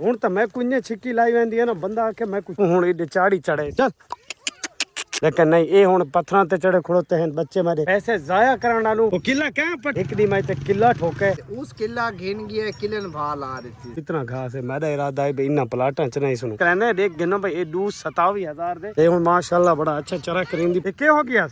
ਹੁਣ ਤਾਂ मैं कुछ छिक्की लाई वेंदी है ना बंदा आके मैं कुछ हुण एडे चाड़ी चढ़े चल लेकिन नहीं ये हुण पत्थरां ते चढ़े खड़ोते हैं बच्चे मेरे पैसे जाया करन नालू वो किला कहां पर एक दी मैं ते किला ठोके उस किला घिन गया किले ने भाल आ रही थी। इतना घास है मेरा इरादा है भाई इन्ना प्लाटां च नहीं सुनो कहने देख गिनो भाई ये 27,000 दे ये हुण माशाल्लाह बड़ा अच्छा चरा करिंदी के हो गया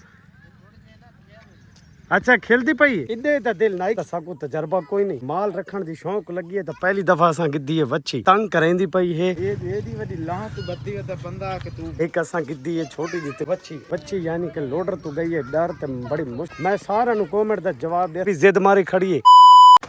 अच्छा खेलती पई इन्ने ता दिल नहीं दसा को तजर्बा कोई नहीं माल रखण दी शौक लगी है तो पहली दफा असा गिद्दी है बच्ची तंग करेंदी पई है ये दी वडी लाह तू बद्दी है तो बंदा के तू एक असा गिद्दी है छोटी जी ते बच्ची यानी कि लोडर तू गई है डर ते बड़ी मुश्किल मैं सारा नु कमेंट दा जवाब दे जिद मारी खड़ी है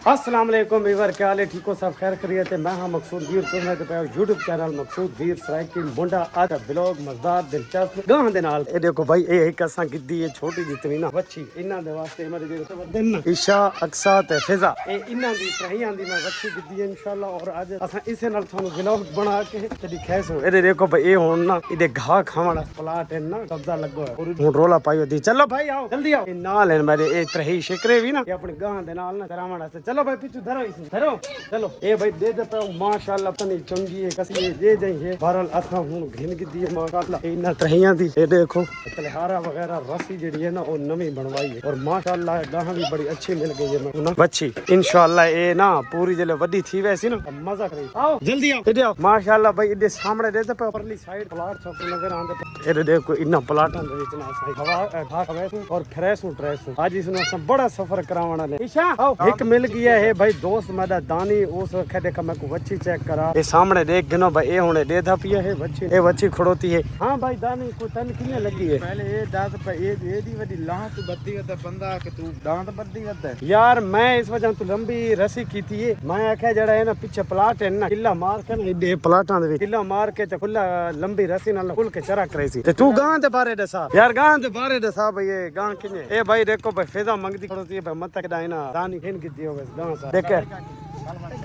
अस्सलाम वालेकुम वीवर क्या हाल है ठीक हो सब खैर खैरियत है मैं हां मकसूद वीर तुम्हें ते पे YouTube चैनल मकसूद वीर फ्रैंकिन मुंडा आज व्लॉग मजेदार दिलचस्प गां दे नाल ए देखो भाई ए एक असा गिद्दी है छोटी जी तवी ना बच्ची इना दे वास्ते मेरे जो दिन ईशा अक्सा ते फिजा ए इना दी तहियां दी मैं बच्ची गिद्दी है इंशाल्लाह और आज असा इसे नाल थानु व्लॉग बना के ते दिखाएसो ए देखो भाई ए हुन ना इदे घा खावण प्लाट है ना कब्जा लगो है और हुन रोला पायो दी चलो भाई आओ जल्दी आओ नाल है मेरे ए तरही शिकरे भी ना ये अपने गां दे नाल ना करावण से चलो भाई पीछे धरो इसे धरो चलो ए भाई दे देता हूं माशाल्लाह तनी चंगी है कसी है दे जाई है बहरहाल असा हुन घिन गिद्दी है माशाल्लाह इना तहियां दी ए देखो तलहारा वगैरह रस्सी जेडी है ना वो नवी बनवाई है और माशाल्लाह गाहां भी बड़ी अच्छी मिल गई है ना बच्ची इंशाल्लाह ए ना पूरी जले वड्डी थी वैसी ना मजा करे आओ जल्दी आओ इधर आओ माशाल्लाह भाई इधर सामने दे पे परली साइड प्लाट सब नजर आंदे ए देखो इना प्लाटां दे विच ना साई हवा घा खवेसू और फ्रेशू ट्रेसू आज इसनो सब बड़ा सफर करावण ले ईशा आओ एक मिल गया है भाई दोस्त मेरा दानी उस रखे देखा मैं को बच्ची चेक करा ये सामने देख गिनो भाई ए हुने दे था पिया है बच्ची ए बच्ची खड़ोती है हां भाई दानी को तन किने लगी है पहले ये दांत पे ये दी वडी लाह तू बद्दी है तो बंदा के तू दांत बद्दी करदा यार मैं इस वजह तू लंबी रस्सी कीती है मैं आख्या जड़ा है ना पीछे प्लाट है ना किला मार के ना एडे प्लाटां दे किला मार के ते खुला लंबी रस्सी नाल खुल के चरा करे सी ते तू गां दे बारे दसा यार गां दे बारे दसा भाई ये गां किने ए भाई देखो भाई फिजा मंगदी खड़ोती है भाई मत कदा ना दानी खिन कीती हो बस गां सा देख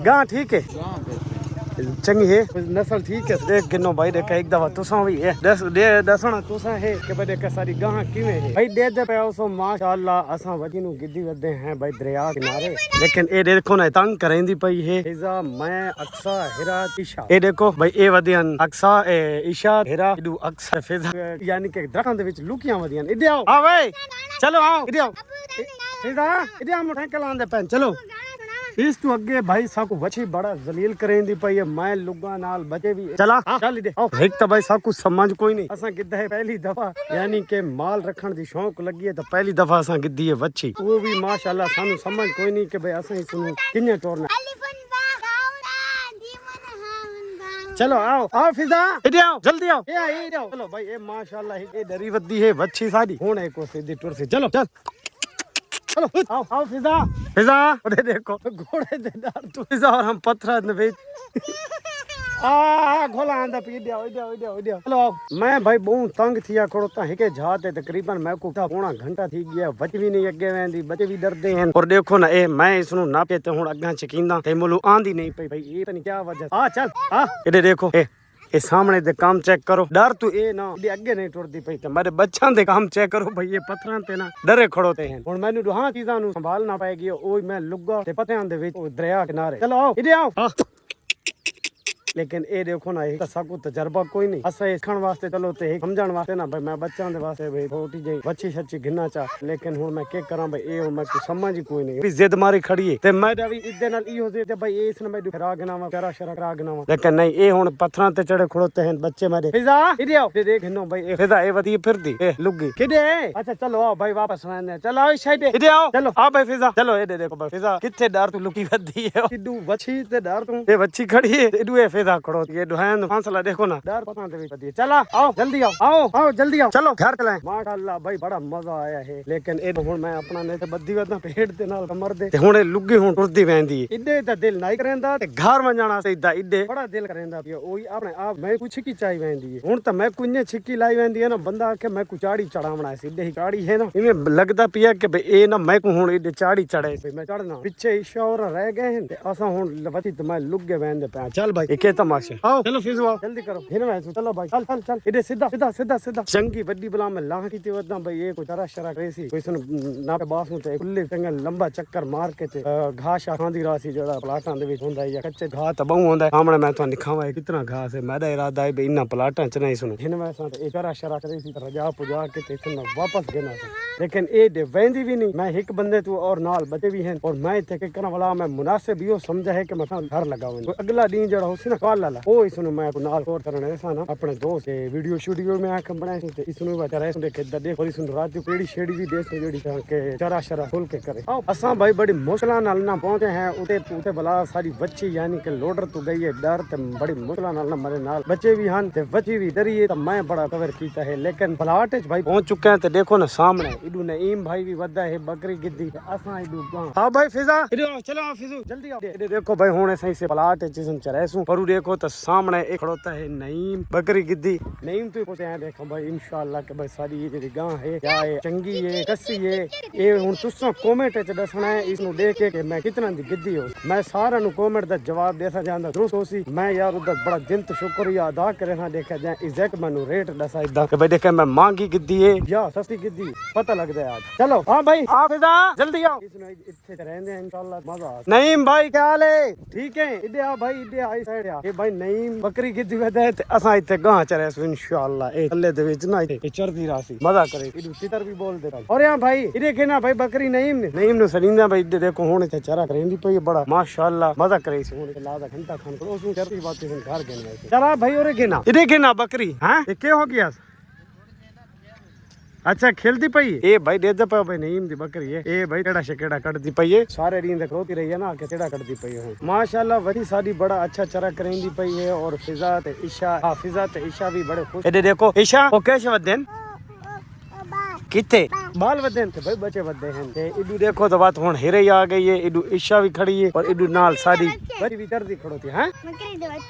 गां ठीक है चंगी है नस्ल ठीक है देख गिनो भाई देख एक दफा तुसा भी है दसना तुसा है कि भाई देख सारी गां किवें है भाई दे पे सो माशाल्लाह असा वजी नु गिद्दी वदे हैं भाई दरिया किनारे लेकिन ए देखो ना तंग करेंदी पई है फिजा मैं अक्सा हिरा ईशा ए देखो भाई ए वदियन अक्सा ए ईशा हिरा दू अक्सा फिजा यानी कि दरखां दे विच लुकियां वदियन इधर आओ आ भाई चलो आओ इधर आओ फिजा इधर आ मुठे कलांदे पेन चलो इस तू अगे भाई साकू वछी बड़ा जलील करेंदी पई है मैं लुगा नाल बचे भी चला चल दे आओ एक तो भाई साकू समझ कोई नहीं असा गिद्दा है पहली दफा यानी के माल रखण दी शौक लगी है तो पहली दफा असा गिद्दी है वछी वो भी माशाल्लाह सानू समझ कोई नहीं के भाई असा सुनो किने तोड़ना चलो आओ आओ फिजा इधर आओ जल्दी आओ ए आओ चलो भाई ए माशाल्लाह ये डरी वद्दी है वछी सारी हुन एक को सीधी टुर से चलो चल चलो आओ आओ फिजा फिजा अरे देखो घोड़े दे डर तू फिजा और हम पत्थर ने भेज आ घोला आंदा पी दिया चलो मैं भाई बहुत तंग थिया खड़ोता है के जाते तकरीबन मैं को पौना घंटा थी गया बच भी नहीं अगे वेंदी बच्चे भी डरदे हैं और देखो ना ए मैं इसनु नापे ते हुन अगा चकींदा ते मुलू आंदी नहीं पई भाई ये पता नहीं क्या वजह आ चल आ इधर देखो ए सामने दे काम चेक करो डर तू ए ना अगे नहीं टुरदी पई ते मेरे बच्चों दे काम चेक करो भाई ये पत्थरां ते ना डरे खड़ोते हैं हुन मैनू हां चीजां नु संभालना पेगी ओए मैं लुगा ते पत्तियां दे विच दरिया किनारे चलो आओ इधर आओ लेकिन ए देखो ना एक साकू तजर्बा कोई नहीं असा खाण वास्ते चलो ते समझण वास्ते ना भाई मैं बच्चों दे वास्ते भाई छोटी जी बच्ची सच्ची गिनना चा लेकिन हुन मैं के करा भाई ए मैं कुछ समझ ही कोई नहीं जिद मारी खड़ी है ते मैं भी इदे नाल इहो जे ते भाई इसने मैं खरा गनावा करा शरा करा गनावा लेकिन नहीं ए हुन पत्थरां ते चढ़े खड़ोते हैं बच्चे मेरे फिजा इधर आओ देख नो भाई ए फिजा ए वदी फिरदी ए लुगी किदे अच्छा चलो आओ भाई वापस आने चलो इस साइड इधर आओ चलो आ भाई फिजा चलो ए देखो भाई फिजा किथे डर तू लुकी वदी है किडू बच्ची ते डर तू ए बच्ची खड़ी है इडू ए खड़ो ये दुहान फांसला देखो ना डर पता दे विच चला आओ जल्दी आओ जल्दी आओ चलो घर चलें माशाल्लाह भाई बड़ा मजा आया है लेकिन ए हुन मैं अपना ने ते बद्दी वदा पेट दे नाल कमर दे ते हुन लुगी हुन टुरदी वेंदी इडे ते दिल नहीं करंदा ते घर में जाना सीधा इडे बड़ा दिल करंदा पियो ओही अपने आप मैं कुछ की चाही वेंदी है हुन तो मैं कुने छिक्की लाई वेंदी है ना बंदा के मैं को चाड़ी चढ़ावना है सीधे ही चाड़ी है ना इमे लगदा पिया के भाई ए ना मैं को हुन इडे चाड़ी चढ़े से मैं चढ़ना पीछे ईशा और रह गए हैं ते असा हुन वती तो मैं लुगे वेंदे पे चल भाई एके तमाशे आओ चलो फिजू आओ जल्दी करो हिन में चलो भाई चल चल चल इधर सीधा सीधा सीधा सीधा चंगी बड़ी बला में लाह की वदा भाई ये कोई तरह शरा कैसी कोई सुन ना पे बासू ते खुले चंगा लंबा चक्कर मार के ते घास खांदी रासी जेड़ा प्लाटां दे विच हुंदा है या कच्चे घाह त बहु हुंदा है सामने मैं तो दिखावा कितना घास है मेरा इरादा है भाई इना प्लाटां च नहीं सुनो हिन में सा ते तरह शरा कैसी रजा पुजा के ते सुन वापस देना लेकिन ए दे वेंदी भी नहीं मैं एक बंदे तू और नाल बचे भी हैं और मैं इथे के करन वाला मैं मुनासिब यो समझा है कि मैं घर लगाऊं अगला दिन जड़ा होसी ना कॉल लाला ओ इसनु मैं को नाल और करने ऐसा ना अपने दोस्त वीडियो स्टूडियो में आके बनाए थे इसनु बेचारा ऐसे देखे दे और इसनु रात को पेड़ी शेड़ी भी देश जेड़ी के चरा शरा खोल के करे असा भाई बड़ी मुश्किल नाल ना पहुंचे हैं उते उते बला सारी बच्ची यानी कि लोडर तो गई है डर ते बड़ी मुश्किल नाल ना मरे नाल बच्चे भी हन ते बच्ची भी डरी है तो मैं बड़ा कवर कीता है लेकिन प्लाट भाई पहुंच चुके हैं तो देखो ना सामने इडू नईम भाई भी वदा है बकरी गिद्दी असा इडू हां भाई फिजा इधर चलो फिजू जल्दी आओ इधर देखो भाई हुने सही से प्लाट जिसम चरेसू पर देखो तो सामने एक खड़ोता है नईम बकरी गिद्दी नईम तो को ते देखो भाई इंशाल्लाह के भाई सारी ये जेडी गां है क्या है चंगी है कसी है ये हुन तुसो कमेंट च दसना है इसनु देख के मैं कितना दी गिद्दी हो मैं सारा नु कमेंट दा जवाब देसा जांदा दुरुस्त होसी मैं यार उधर बड़ा दिन तो शुक्रिया अदा करे ना देखा जाए एग्जैक्ट मनु रेट दसा इदा के भाई देखे मैं महंगी गिद्दी है या सस्ती गिद्दी पता लगदा है आज चलो हां भाई हाफिजा जल्दी आओ इसनु इथे रहंदे हैं इंशाल्लाह मजा आ नईम भाई क्या हाल है ठीक है इधर आ भाई इधर आई साइड आ ये भाई नईम बकरी गिद्दी वदे ते असा इथे गां चरे इंशाल्लाह ए अल्ले दे विच ना ए चरदी रासी मजा करे इधर तितर भी बोल दे और यहां भाई इधर के ना भाई बकरी नईम ने सरींदा भाई इधर देखो हुन इथे चरा करेंदी पई बड़ा माशाल्लाह मजा करे सी हुन लादा घंटा खान को उसनु चरदी बात से घर गने चला भाई और के ना इधर के ना बकरी हां ये के हो गया अच्छा खेलती पई ए भाई दे दे भाई नईम दी बकरी है ए भाई केड़ा शकेड़ा कटदी पई है सारे दिन तक रोती रही है ना के केड़ा कटदी पई है माशाल्लाह वरी साडी बड़ा अच्छा चरा करेंदी पई है और फिजा ते ईशा हाफिजा ते ईशा भी बड़े खुश ए देखो ईशा ओ कैसे वदन किथे बाल वदन थे भाई बच्चे वदे हैं ते इडू देखो तो बात हुन हिरे आ गई है इडू ईशा भी खड़ी है और इडू नाल साडी बड़ी भी करदी खड़ोती है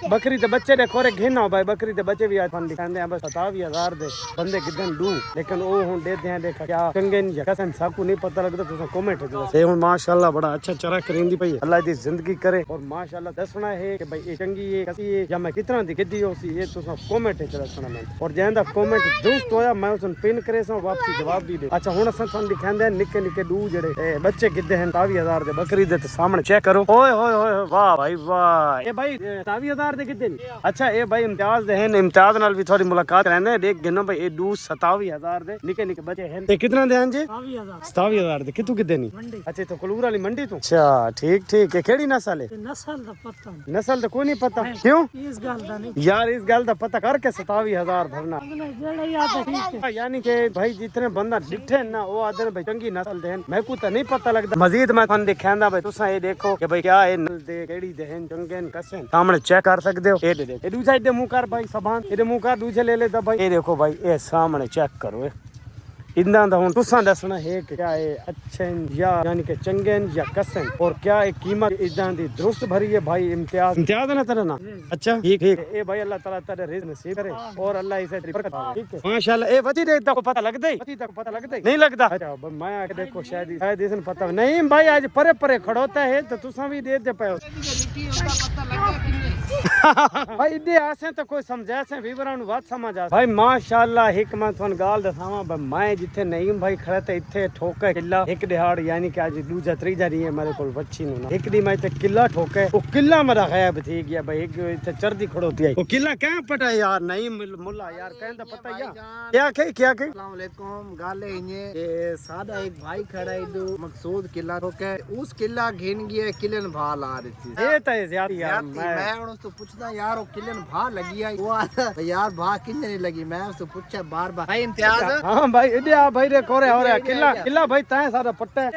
बकरी दे बच्चे देखो रे घेना भाई बकरी दे बच्चे भी आज फन दिखांदे हैं बस 27000 दे बंदे किदन दू लेकिन ओ हुन देते हैं देखा क्या कंगन या कसम साकू नहीं पता लगदा तो कमेंट दे से हुन माशाल्लाह बड़ा अच्छा चरा करेंदी पई अल्लाह दी जिंदगी करे और माशाल्लाह दसना है कि भाई ये चंगी है कसी है या मैं कितना दी गिद्दी होसी ये तो कमेंट च दसना मैं और जेंदा कमेंट दुरुस्त होया मैं उसन पिन करे सो वापसी जवाब भी दे अच्छा हुन असन सन दिखांदे निक्के निक्के दू जेड़े बच्चे गिद्दे हैं 27000 दे बकरी दे सामने चेक करो ओए ओए ओए वाह भाई वाह ये भाई 27000 दे गिद्दे अच्छा ये भाई इम्तियाज दे हैं इम्तियाज नाल भी थोड़ी मुलाकात रहने देख गिनो भाई ये दू 27000 दे निक्के निक्के बच्चे हैं ते कितना दे हैं जी 27000 दे कितु गिद्दे नहीं अच्छा तो कलूर वाली मंडी तू अच्छा ठीक ठीक है केड़ी नस्ल है नस्ल दा पता नस्ल तो कोई नहीं पता क्यों इस गल दा नहीं यार इस गल दा पता करके 27000 भरना जेड़ा याद ठीक है यानी कि भाई जितने बंदा डिठे ना वो आदर भाई चंगी नस्ल दे मैं को तो नहीं पता लगदा मजीद मैं थान दिखांदा भाई तुसा ये देखो कि भाई क्या है नस्ल दे केड़ी दे हैं चंगेन कसन सामने चेक कर सकदे हो ये दे ये दूसरा दे मुंह कर भाई सबान ये मुंह कर दूसरे ले ले भाई ये देखो भाई ये सामने चेक करो इन्दा दा हुन तुसा दसना है कि क्या है अच्छे या यानी कि चंगेन या कसन और क्या है कीमत इदा दी दुरुस्त भरी है भाई इम्तियाज ना तेरा ना अच्छा ठीक ठीक ए भाई अल्लाह ताला तेरे रिज़्क़ नसीब करे और अल्लाह इसे बरकत दे ठीक है माशाल्लाह ए वती दे तक पता लगदे वती तक पता लगदे नहीं लगदा अच्छा मैं आके देखो शायद इसने पता नहीं भाई आज परे परे खड़ोता है तो तुसा भी दे दे पाओ भाई दे आसे तो कोई समझा से विवरण बात समझ आ भाई माशाल्लाह हिकमत वन गाल दसावा मैं जिथे नईम भाई खड़े ते इथे ठोके किला एक दिहाड़ यानी कि आज दूजा त्रीजा नहीं है मेरे को बच्ची नु एक दी मैं ते किला ठोके वो किला मेरा गायब थी गया भाई एक इथे चरदी खड़ोती है वो किला क्या पता यार नईम मुल्ला यार कहंदा पता या क्या के अस्सलाम वालेकुम गाले ये सादा एक भाई खड़ा है दो मकसूद किला ठोके उस किला घेन गया किलन भाल आ रही थी ये तो ज्यादा यार मैं उसको पूछदा यार वो किलन भा लगी है वो यार भा किन्ने नहीं लगी मैं उसको पूछा बार बार भाई इम्तियाज हां भाई इडिया भाई रे कोरे हो रहा किला भाई ताए सारा पट्टा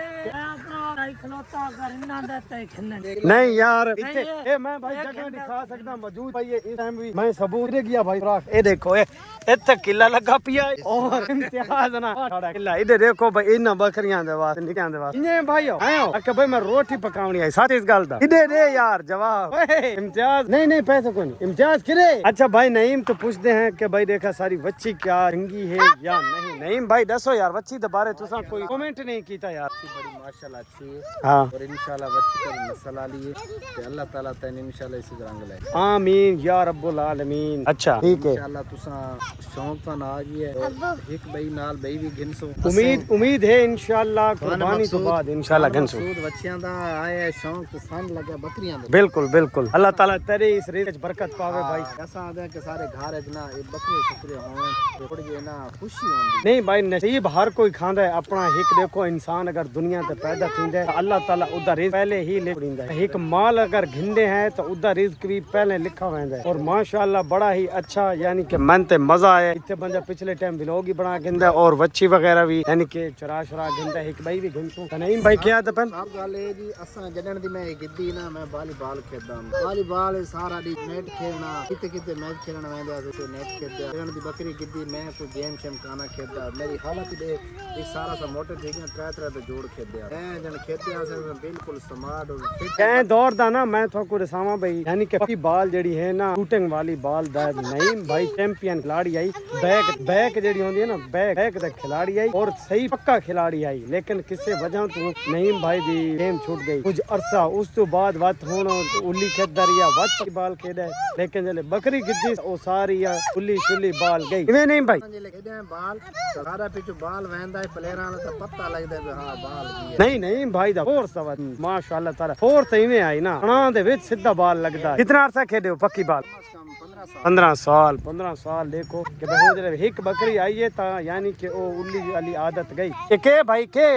नहीं यार ए मैं भाई जगह दिखा सकदा मौजूद भाई इस टाइम भी मैं सबूत दे गया भाई ए देखो इत्थे किला लगा पिया और इम्तियाज ना किला इधर देखो भाई इन बकरियां दे वास्ते निकां दे वास्ते इने भाई आयो कि भाई मैं रोटी पकावनी है साथ इस गल दा इधर दे यार जवाब इम्तियाज नहीं पैसे कोई नहीं इम्तियाज किरे अच्छा भाई नईम तो पूछते हैं कि भाई देखा सारी बच्ची क्या चंगी है या नहीं नहीं भाई दसो यार बच्ची दे बारे तुसा कोई कमेंट नहीं कीता यार। बड़ी माशाल्लाह अच्छी है हाँ और इंशाल्लाह बच्ची का नस्ल आ लिए ते अल्लाह ताला तैन इंशाल्लाह इसी रंग लाए आमीन या रब्बुल आलमीन। अच्छा ठीक है, इंशाल्लाह तुसा शौक तो ना जी है और एक बई नाल बई भी गिनसो उम्मीद है इंशाल्लाह कुर्बानी तो बाद इंशाल्लाह गंसू मकसूद बच्चियां दा आया शौक तो सन लगा बकरियां दा। बिल्कुल बिल्कुल अल्लाह ताला तेरे इस रिज़्क़ च बरकत पावे भाई। ऐसा आदा है कि सारे घर है ना ये बकरे शकरे हों थोड़ी जे ना खुशी होंदी। नहीं भाई नसीब हर कोई खांदा है अपना। एक देखो इंसान अगर दुनिया ते पैदा थींदा है अल्लाह ताला उदा रिज़्क़ पहले ही लिख दिंदा है। एक माल अगर घिंदे हैं तो उदा रिज़्क़ भी पहले लिखा वेंदा है। और माशाल्लाह बड़ा ही अच्छा यानी कि मन ते मजा आया। इतने बंदा पिछले टाइम व्लॉग ही बना गिंदा और वच्छी वगैरह भी यानी कि चरा शरा गिंदा एक भाई भी गिनसू नहीं भाई क्या दपन सब गल है जी असा जडन दी मैं गिद्दी ना मैं वॉलीबॉल खेलदा वॉलीबॉल सारा दी नेट खेलना किते किते मैच खेलण वेंदा तो नेट खेलदा जडन दी बकरी गिद्दी मैं कोई गेम शेम काना खेलदा मेरी हालत दे एक सारा सा मोटे ठीक है त्रै त्रै तो जोड़ खेलदा मैं जन खेलदा से बिल्कुल स्मार्ट और फिट कैं दौर दा ना मैं थोको दसावां भाई यानी कि पक्की बाल जेड़ी है ना शूटिंग वाली बाल दा नहीं भाई चैंपियन खिलाड़ी आई बैक जेड़ी होंदी है ना बैक दा खिलाड़ी आई और सही पक्का खिलाड़ी आई। लेकिन किसी वजह तो नहीं भाई दी गेम छूट गई कुछ अरसा उस तो बाद वत हुन उल्ली खेदर या वत बाल खेदा लेकिन जले बकरी गिद्दी ओ सारी या उल्ली शुल्ली बाल गई इवें नहीं भाई जले खेदे बाल सारा पिछु बाल वेंदा है प्लेयरां दा पता लगदा है हां बाल की है। नहीं भाई दा फोर्स सवत माशाल्लाह ताला फोर्स इवें आई ना अणा दे विच सीधा बाल लगदा। कितना अरसा खेदे हो पक्की बाल? 15 साल देखो कि भाई जब एक बकरी आई है ता यानी कि ओ उल्ली वाली आदत गई के भाई के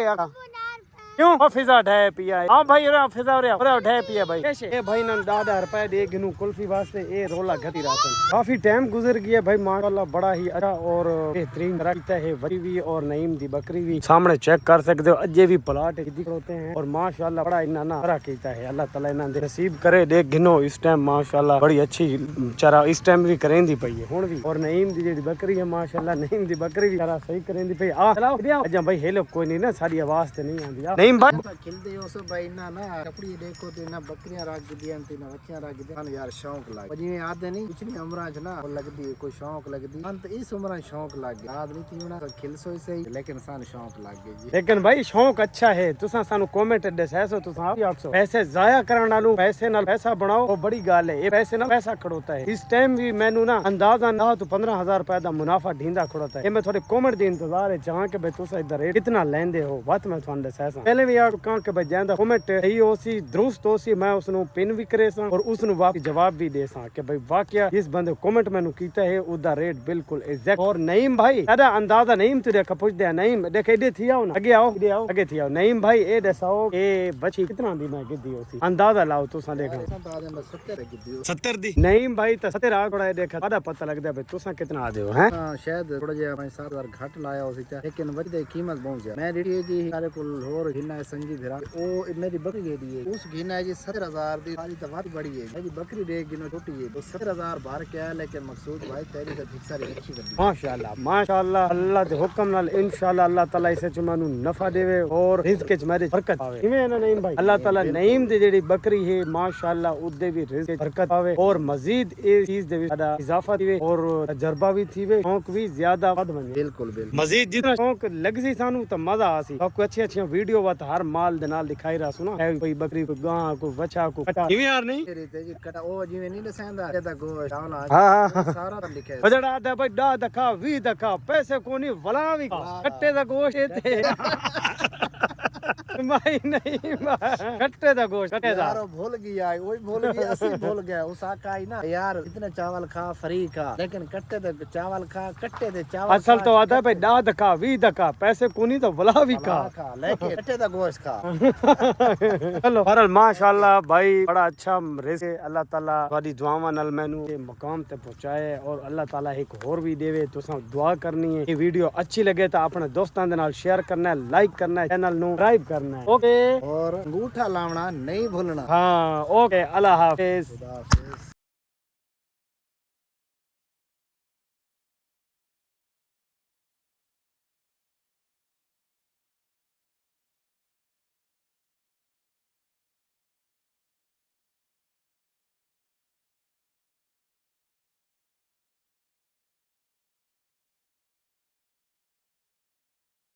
क्यों ओ फिजा ढे पिया हां भाई रा फिजा रे ढे पिया भाई कैसे ए भाई ना 10 रुपए दे गिनू कुल्फी वास्ते ए रोला घटी रासन काफी टाइम गुजर गया भाई माशाल्लाह बड़ा ही अच्छा और बेहतरीन रखता है वही भी और नईम दी बकरी भी सामने चेक कर सकते हो अजे भी प्लाट दिख होते हैं और माशाल्लाह बड़ा इन्ना ना बड़ा कीता है अल्लाह ताला इन्हां दे नसीब करे देख गिनो इस टाइम माशाल्लाह बड़ी अच्छी चरा इस टाइम भी करेंदी पई है हुन भी और नईम दी जेडी बकरी है माशाल्लाह नईम दी बकरी भी चरा सही करेंदी पई आ चलाओ अजा भाई हेलो कोई नहीं ना सारी आवाज ते नहीं आंदी नहीं भाई खिलदे हो सो भाई ना ना कपड़ी देखो ते ना बकरियां रख दियां ते ना बच्चियां रख दियां यार शौक लग जिवें आदे नहीं पिछली उम्रां च ना लगदी कोई शौक लगदी अंत इस उम्रां शौक लग गया याद नहीं थी ना खिलसो सही लेकिन सान शौक लग गई जी। लेकिन भाई शौक अच्छा है तुसा सानू कमेंट दसो तुसा आप आखो पैसे जाया करन नालों पैसे नाल पैसा बनाओ वो बड़ी गल है। ये पैसे नाल पैसा खड़ोता है इस टाइम भी मैनू ना अंदाजा ना तो 15,000 रुपए दा मुनाफा ढींदा खड़ोता है। ये मैं थोड़े कमेंट दी इंतजार है जहां के भाई तुसा इधर रेट कितना लेंदे हो बात मैं थानू दसा पहले भी यार कहां के भाई जांदा कमेंट सही होसी दुरुस्त होसी मैं उसनु पिन भी करे सा और उसनु वापस जवाब भी दे सा कि भाई वाकया इस बंदे कमेंट मैनू कीता है उदा रेट बिल्कुल एग्जैक्ट। और नईम भाई अदा अंदाजा नईम तू देखा पूछ दे नईम देख इधर थी आओ ना आगे आओ आगे थी आओ नईम भाई ए दसाओ ए बची कितना दी मैं गिद्दी होसी अंदाजा लाओ तुसा देखो 70 दी नईम भाई तो 70 आ थोड़ा देखा आधा पता लगदा भाई तुसा कितना आ देओ हैं शायद थोड़ा जिहा 5-7 घट लाया होसी लेकिन वजदे कीमत बहुत ज्यादा मैं रेडी जी सारे कोल होर गिना संजी फिरा ओ मेरी बकरी दे दी है उस गिना है जी 70,000 दी सारी तवारी बड़ी है मेरी बकरी देख गिनो छोटी है तो 70,000 भर के है लेकिन मकसूद भाई तेरी तो ठीक सारी अच्छी कर दी माशाल्लाह अल्लाह दे हुक्म नाल इंशाल्लाह अल्लाह ताला इसे चुमानू नफा देवे और रिज़्क़ च मेरे बरकत पावे इवें ना नईम भाई अल्लाह ताला नईम दी जेडी बकरी है माशाल्लाह उदे भी रिज़्क़ बरकत पावे और मजीद ए चीज दे ज्यादा इजाफा दिवे और तजर्बा भी थीवे शौक भी ज्यादा वध बने बिल्कुल मजीद जितना शौक लगसी सानू तो मजा आसी आपको अच्छी वीडियो वत हर माल दे नाल दिखाई रहा सुना कोई बकरी को गां को बच्चा को कटा इवें यार नहीं तेरी जी कटा ओ जिवें नहीं दसंदा एदा गोश्त चावल हां सारा तो लिखे बजड़ा दा भाई 10 दखा 20 दखा पैसे कोनी वला भी कट्टे दा गोश्त थे भाई नहीं कट्टे दा गोश्त कट्टे दा यार भूल गया वही भूल गया असली भूल गया उस आका ही ना यार इतने चावल खा फ्री खा लेकिन कट्टे दे चावल खा कट्टे दे चावल असल तो आता है भाई 10 दखा 20 दखा पैसे कोनी तो वला भी खा लेकिन कट्टे दा गोश्त खा चलो फरल माशाल्लाह भाई बड़ा अच्छा रिज़्क़ अल्लाह ताला तुम्हारी दुआवां नाल मैनू ये मकाम ते पहुंचाए और अल्लाह ताला एक और भी देवे तुसा दुआ करनी है। ये वीडियो अच्छी लगे तो अपने दोस्तां दे नाल शेयर करना है लाइक करना है चैनल नु सब्सक्राइब करना है ओके और अंगूठा लावना नहीं भूलना। हाँ ओके अल्लाह हाफिज।